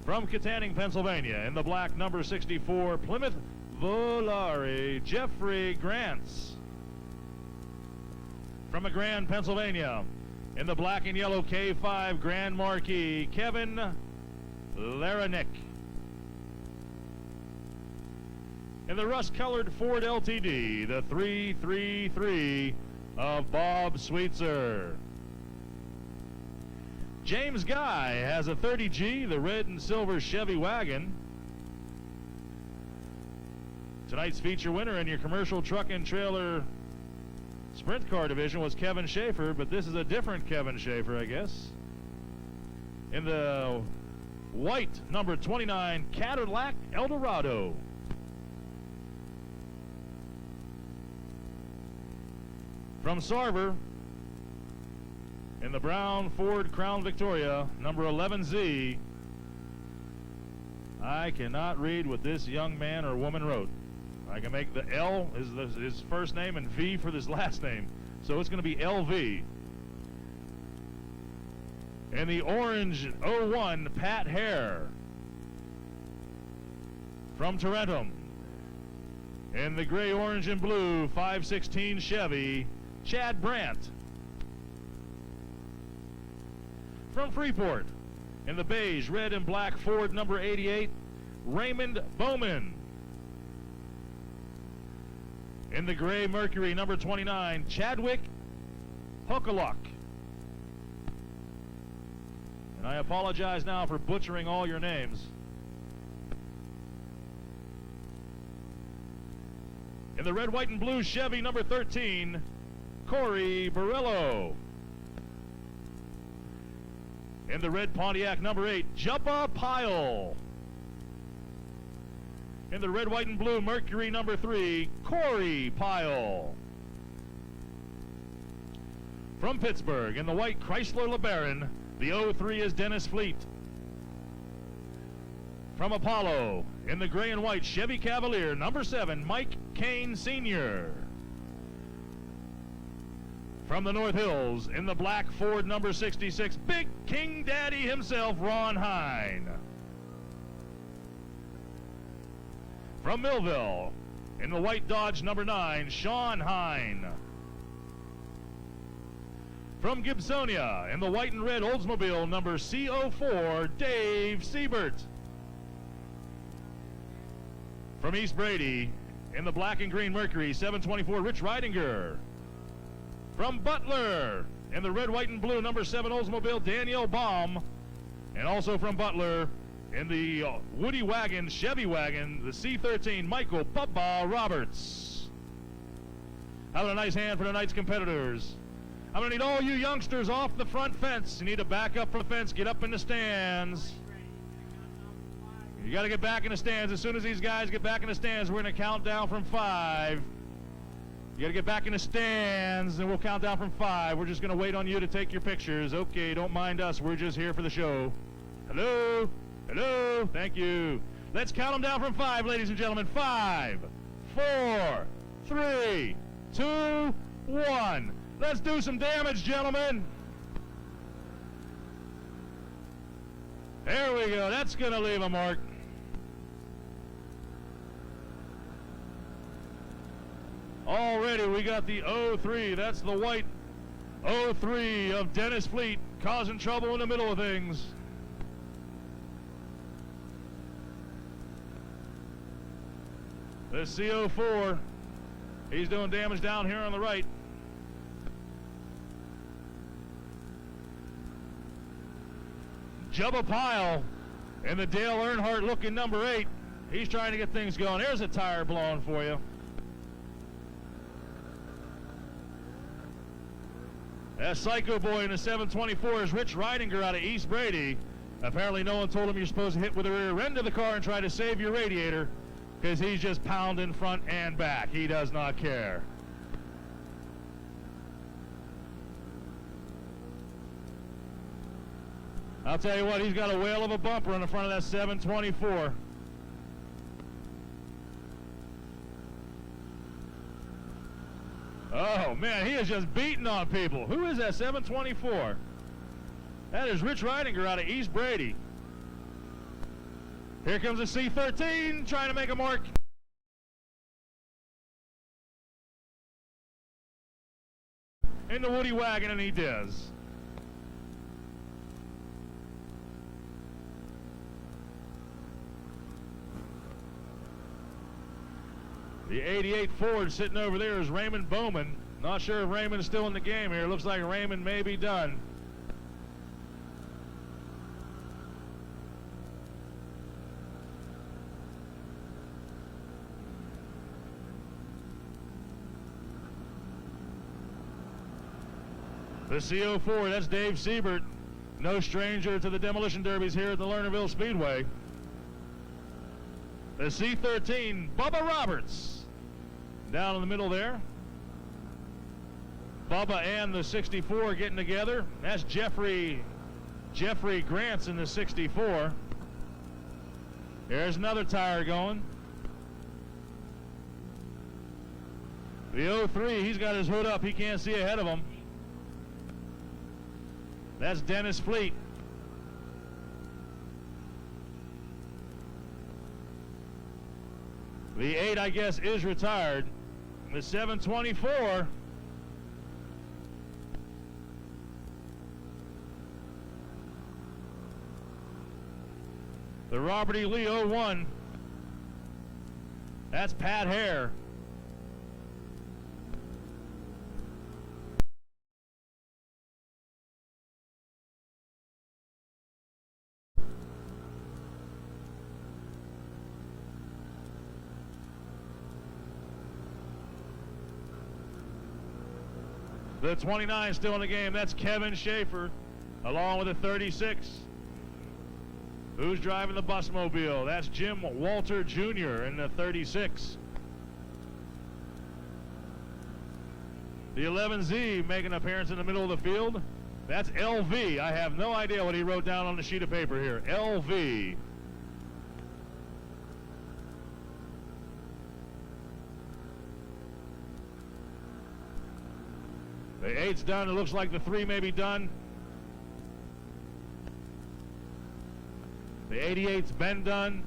From Katanning, Pennsylvania, in the black number 64, Plymouth Volare, Jeffrey Grants. From McGran, Pennsylvania, in the black and yellow K5 Grand Marquis, Kevin Laranick. In the rust-colored Ford LTD, the 333 of Bob Sweetser. James Guy has a 30G, the red and silver Chevy wagon. Tonight's feature winner in your commercial truck and trailer sprint car division was Kevin Schaefer, but this is a different Kevin Schaefer, I guess. In the white number 29 Cadillac Eldorado. From Sarver, in the brown Ford Crown Victoria, number 11Z. I cannot read what this young man or woman wrote. I can make the L is his first name and V for his last name. So it's going to be LV. In the orange 01, Pat Hare. From Tarentum. In the gray, orange, and blue 516 Chevy, Chad Brandt. From Freeport, in the beige, red, and black Ford number 88, Raymond Bowman. In the gray Mercury number 29, Chadwick Hokaluk. And I apologize now for butchering all your names. In the red, white, and blue Chevy number 13, Corey Barillo. In the red Pontiac number 8, Jubba Pyle. In the red, white, and blue Mercury number 3, Corey Pyle. From Pittsburgh, in the white Chrysler LeBaron, the 03 is Dennis Fleet. From Apollo, in the gray and white Chevy Cavalier, number 7, Mike Kane Sr. From the North Hills, in the black Ford number 66, Big King Daddy himself, Ron Hine. From Millville, in the white Dodge number 9, Sean Hine. From Gibsonia, in the white and red Oldsmobile number CO4, Dave Siebert. From East Brady, in the black and green Mercury 724, Rich Reidinger. From Butler, in the red, white, and blue number 7 Oldsmobile, Daniel Baum. And also from Butler, in the Woody wagon, Chevy wagon, the C13, Michael Bubba Roberts. How about a nice hand for tonight's competitors? I'm going to need all you youngsters off the front fence. You need to back up from the fence, get up in the stands. You got to get back in the stands. As soon as these guys get back in the stands, we're going to count down from 5. You got to get back in the stands, and we'll count down from 5. We're just going to wait on you to take your pictures. Okay, don't mind us. We're just here for the show. Hello? Hello? Thank you. Let's count them down from 5, ladies and gentlemen. 5, 4, 3, 2, 1. Let's do some damage, gentlemen. There we go. That's going to leave a mark. Already we got the 03. That's the white 03 of Dennis Fleet, causing trouble in the middle of things. The CO4, he's doing damage down here on the right. Jubba Pyle in the Dale Earnhardt looking number 8. He's trying to get things going. There's a tire blowing for you. That Psycho Boy in the 724 is Rich Reidinger out of East Brady. Apparently no one told him you're supposed to hit with the rear end of the car and try to save your radiator, because he's just pounding front and back. He does not care. I'll tell you what, he's got a whale of a bumper on the front of that 724. Oh, man, he is just beating on people. Who is that 724? That is Rich Reidinger out of East Brady. Here comes the C13 trying to make a mark. In the Woody wagon, and he does. The 88 Ford sitting over there is Raymond Bowman. Not sure if Raymond's still in the game here. Looks like Raymond may be done. The CO4, that's Dave Siebert. No stranger to the demolition derbies here at the Lernerville Speedway. The C13, Bubba Roberts. Down in the middle there. Bubba and the 64 getting together. That's Jeffrey Grant's in the 64. There's another tire going. The 03, he's got his hood up. He can't see ahead of him. That's Dennis Fleet. The 8, I guess, is retired. The 724. The Robert E. Lee 01. That's Pat Hare. The 29 still in the game. That's Kevin Schaefer, along with the 36. Who's driving the busmobile? That's Jim Walter Jr. in the 36. The 11Z making an appearance in the middle of the field. That's LV. I have no idea what he wrote down on the sheet of paper here. LV. The 8's done. It looks like the 3 may be done. The 88's been done.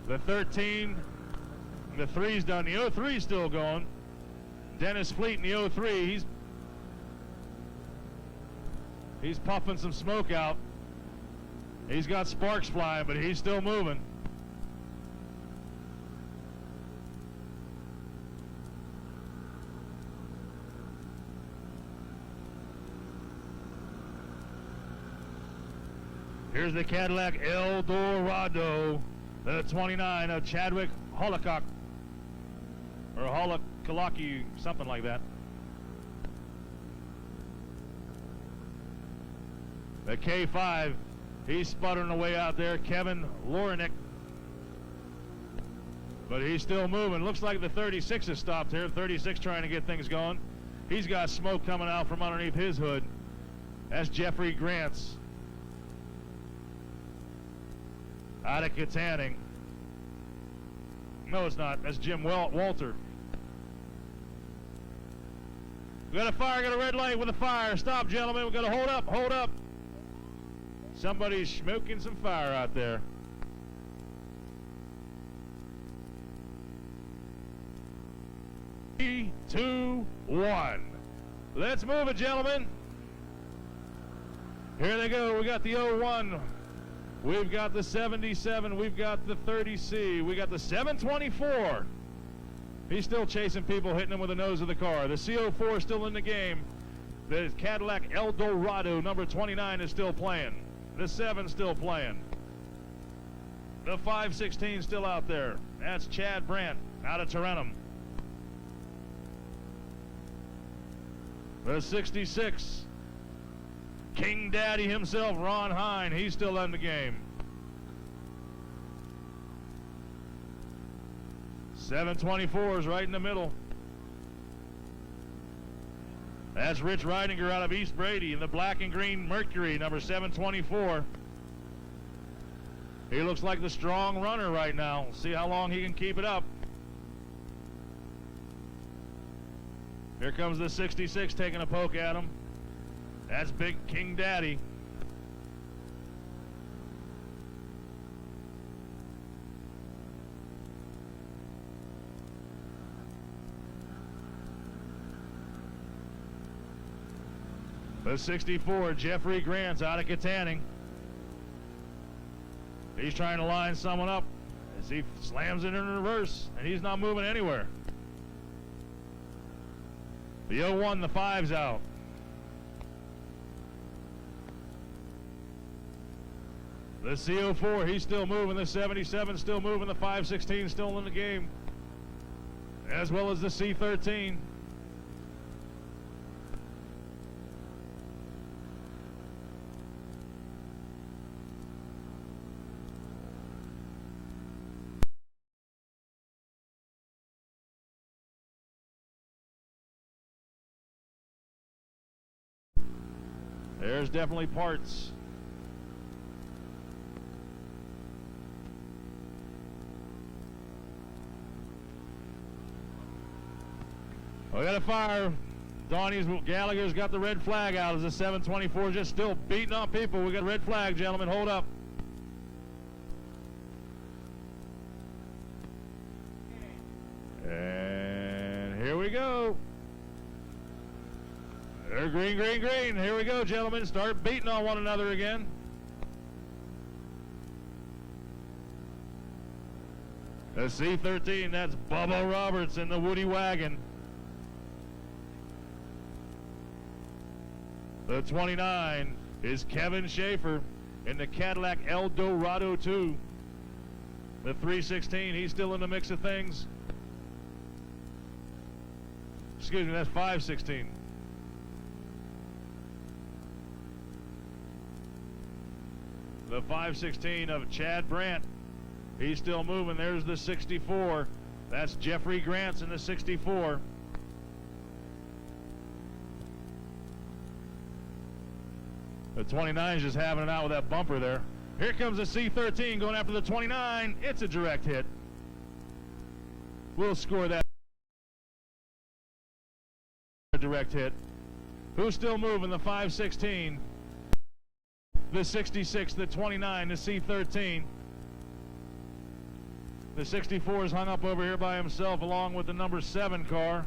The 13, the 3's done. The 03's still going. Dennis Fleet in the 03, he's puffing some smoke out. He's got sparks flying, but he's still moving. Here's the Cadillac El Dorado, the 29 of Chadwick Holocock, or Holokalaki, something like that. The K5, he's sputtering away out there, Kevin Lorenick, but he's still moving. Looks like the 36 has stopped here. 36 trying to get things going. He's got smoke coming out from underneath his hood. That's Jeffrey Grant's. Out of Katanning. No, it's not. That's Jim Walter. We got a fire, got a red light with a fire. Stop, gentlemen. We got to hold up, hold up. Somebody's smoking some fire out there. Three, 2, 1. Let's move it, gentlemen. Here they go. We got the 01. We've got the 77, we've got the 30C, we got the 724. He's still chasing people, hitting them with the nose of the car. The CO4 is still in the game. The Cadillac El Dorado, number 29, is still playing. The 7's still playing. The 516 still out there. That's Chad Brandt out of Tarentum. The 66. King Daddy himself, Ron Hine, he's still in the game. 724 is right in the middle. That's Rich Reidinger out of East Brady in the black and green Mercury, number 724. He looks like the strong runner right now. See how long he can keep it up. Here comes the 66 taking a poke at him. That's Big King Daddy. The 64, Jeffrey Grant's out of Katanning. He's trying to line someone up as he slams it in reverse, and he's not moving anywhere. The 01, the 5's out. The CO4, he's still moving. The 77 still moving. The 516 still in the game, as well as the C13. There's definitely parts. We got a fire. Donnie's Gallagher's got the red flag out as the 724 just still beating on people. We got a red flag, gentlemen. Hold up. And here we go. They're green, green, green. Here we go, gentlemen. Start beating on one another again. The C13, that's Bubba Roberts in the Woody Wagon. The 29 is Kevin Schaefer in the Cadillac El Dorado 2. The 316, he's still in the mix of things. Excuse me, that's 516. The 516 of Chad Brandt, he's still moving. There's the 64. That's Jeffrey Grant's in the 64. The 29 is just having it out with that bumper there. Here comes the C13 going after the 29. It's a direct hit. We'll score that direct hit. Who's still moving? The 516. The 66, the 29, the C13. The 64 is hung up over here by himself along with the number 7 car.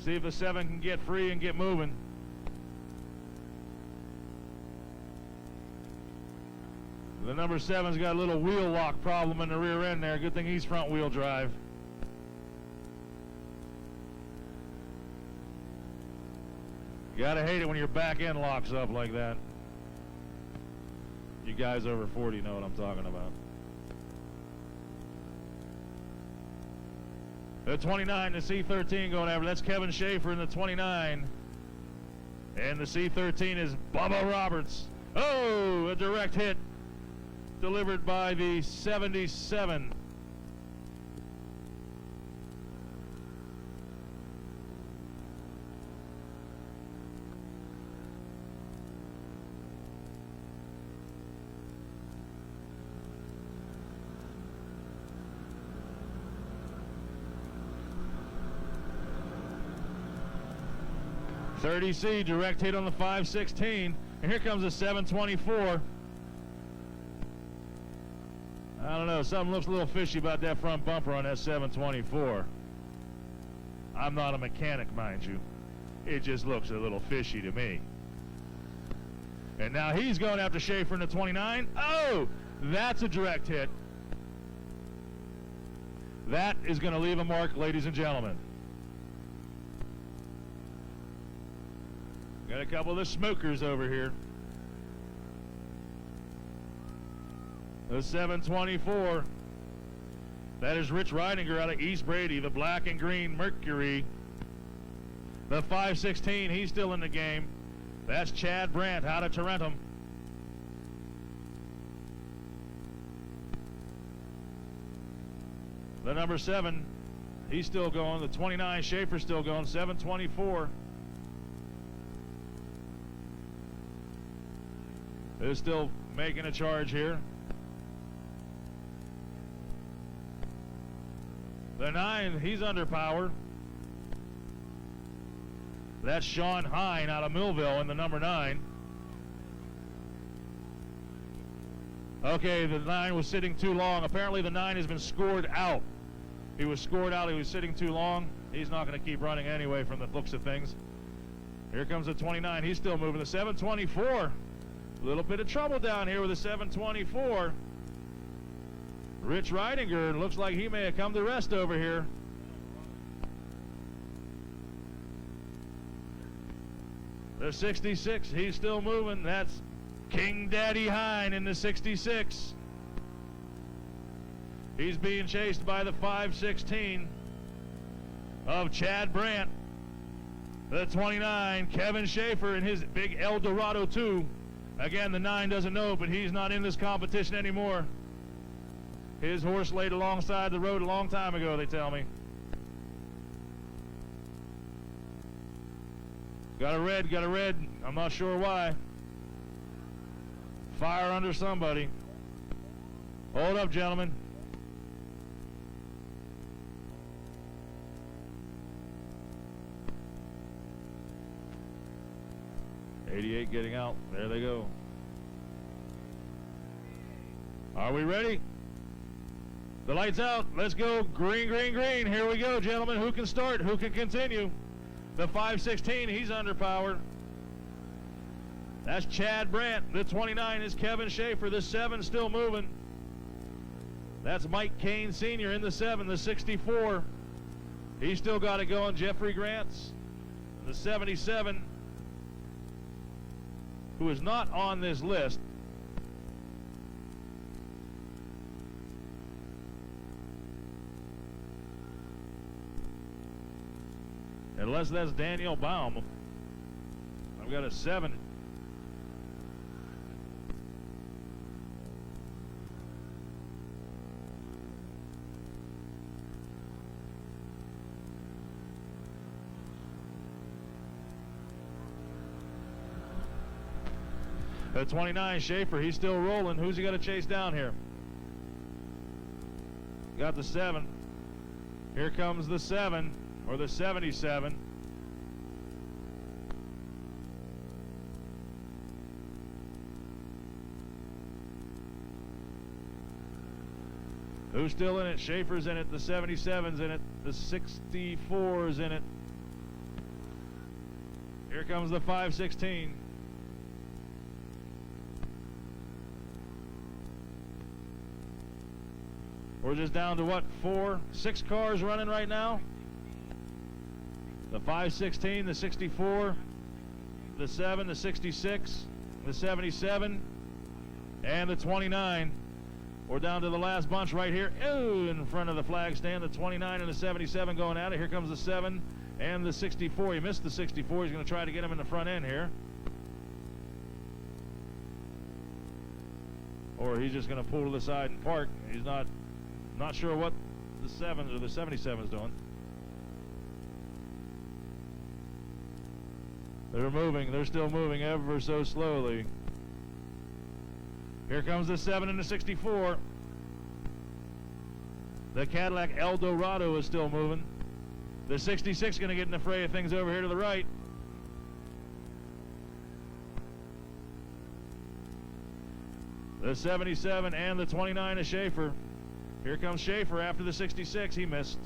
See if the 7 can get free and get moving. The number 7's got a little wheel lock problem in the rear end there. Good thing he's front wheel drive. You gotta hate it when your back end locks up like that. You guys over 40 know what I'm talking about. The 29, the C13 going after. That's Kevin Schaefer in the 29. And the C13 is Bubba Roberts. Oh, a direct hit delivered by the 77. C, direct hit on the 516, and here comes the 724. I don't know, something looks a little fishy about that front bumper on that 724. I'm not a mechanic, mind you. It just looks a little fishy to me. And now he's going after Schaefer in the 29. Oh, that's a direct hit. That is going to leave a mark, ladies and gentlemen. Got a couple of the smokers over here. The 724. That is Rich Reidinger out of East Brady, the black and green Mercury. The 516, he's still in the game. That's Chad Brandt out of Tarentum. The number 7, he's still going. The 29, Schaefer's still going. 724. They're still making a charge here. The 9, he's underpowered. That's Sean Hine out of Millville in the number 9. Okay, the 9 was sitting too long. Apparently the 9 has been scored out. He was scored out. He was sitting too long. He's not going to keep running anyway from the looks of things. Here comes the 29. He's still moving. The 724. A little bit of trouble down here with the 724. Rich Reidinger, looks like he may have come to rest over here. The 66, he's still moving. That's King Daddy Hine in the 66. He's being chased by the 516 of Chad Brandt. The 29, Kevin Schaefer in his big El Dorado 2. Again, the 9 doesn't know, but he's not in this competition anymore. His horse laid alongside the road a long time ago, they tell me. Got a red, got a red. I'm not sure why. Fire under somebody. Hold up, gentlemen. '88 getting out. There they go. Are we ready? The light's out. Let's go. Green, green, green. Here we go, gentlemen. Who can start? Who can continue? The 516, he's underpowered. That's Chad Brandt. The 29 is Kevin Schaefer. The 7 still moving. That's Mike Kane Sr. in the 7. The 64, he's still got it going. Jeffrey Grants. The 77, who is not on this list. Unless that's Daniel Baum. I've got a 7. The 29, Schaefer, he's still rolling. Who's he got to chase down here? Got the 7. Here comes the 7, or the 77. Who's still in it? Schaefer's in it. The 77's in it. The 64's in it. Here comes the 516. We're just down to what, 6 cars running right now? The 516, the 64, the 7, the 66, the 77, and the 29. We're down to the last bunch right here. Ooh, in front of the flag stand, the 29 and the 77 going at it. Here comes the 7 and the 64. He missed the 64. He's going to try to get him in the front end here. Or he's just going to pull to the side and park. He's not sure what the 7 or the 77 is doing. They're moving. They're still moving ever so slowly. Here comes the 7 and the 64. The Cadillac El Dorado is still moving. The 66 going to get in the fray of things over here to the right. The 77 and the 29 is Schaefer. Here comes Schaefer after the 66. He missed.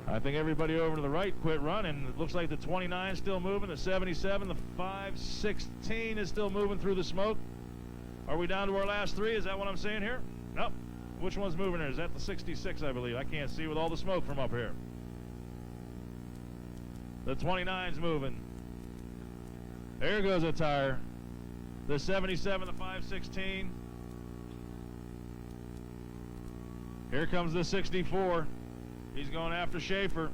I think everybody over to the right quit running. It looks like the 29 is still moving. The 77, the 516 is still moving through the smoke. Are we down to our last 3? Is that what I'm saying here? Nope. Which one's moving here? Is that the 66, I believe? I can't see with all the smoke from up here. The 29's moving. There goes a tire. The 77, the 516. Here comes the 64. He's going after Schaefer.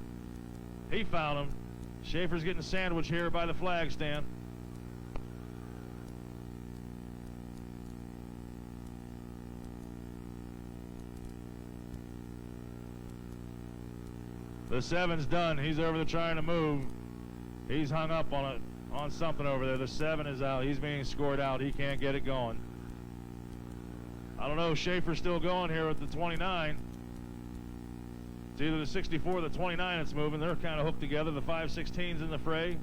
He found him. Schaefer's getting sandwiched here by the flag stand. The 7's done. He's over there trying to move. He's hung up on something over there. The 7 is out. He's being scored out. He can't get it going. I don't know. Schaefer's still going here with the 29. It's either the 64 or the 29 that's moving. They're kind of hooked together. The 516's in the fray.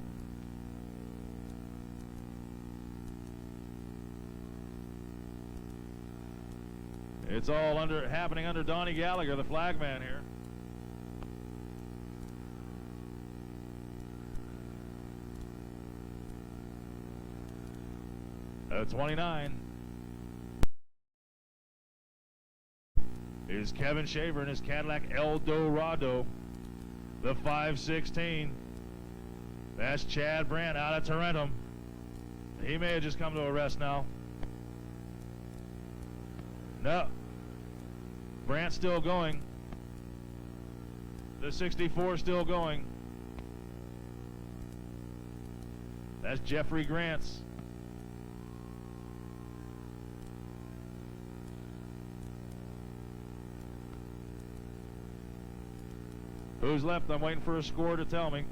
It's all happening under Donnie Gallagher, the flagman here. At 29 is Kevin Shaver in his Cadillac El Dorado, the 516. That's Chad Brandt out of Tarentum. He may have just come to a rest now. No. Brandt still going. The 64 still going. That's Jeffrey Grants. Who's left? I'm waiting for a score to tell me.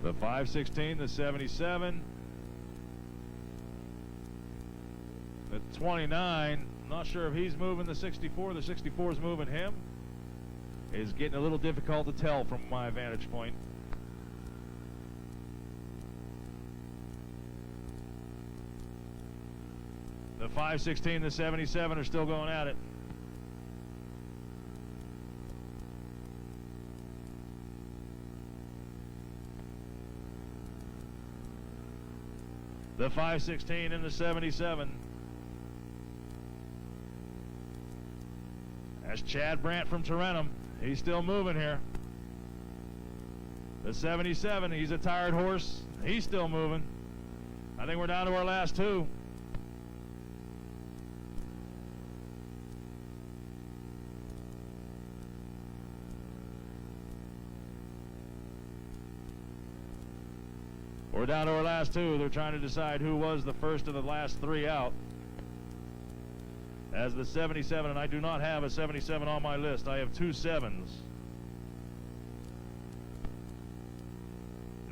The 516, the 77, the 29, not sure if he's moving the 64, the 64 is moving him. It's getting a little difficult to tell from my vantage point. The 516, the 77 are still going at it. The 516 and the 77. That's Chad Brandt from Tarentum. He's still moving here. The 77, he's a tired horse. He's still moving. I think we're down to our last two. We're down to our last two. They're trying to decide who was the first of the last three out. As the 77, and I do not have a 77 on my list. I have two 7s.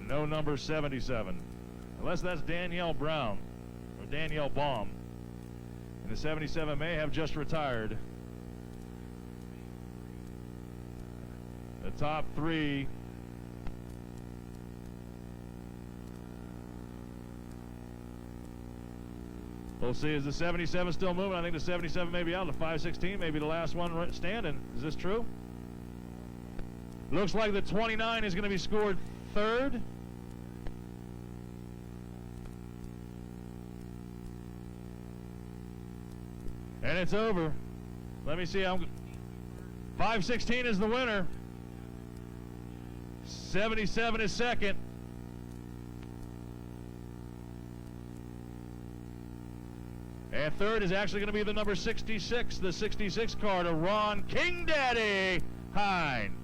No number 77. Unless that's Danielle Brown or Danielle Baum. And the 77 may have just retired. The top three. We'll see. Is the 77 still moving? I think the 77 may be out. The 516 may be the last one standing. Is this true? Looks like the 29 is going to be scored third. And it's over. Let me see. 516 is the winner. 77 is second. And third is actually going to be the number 66, the 66 car to Ron King Daddy Hine.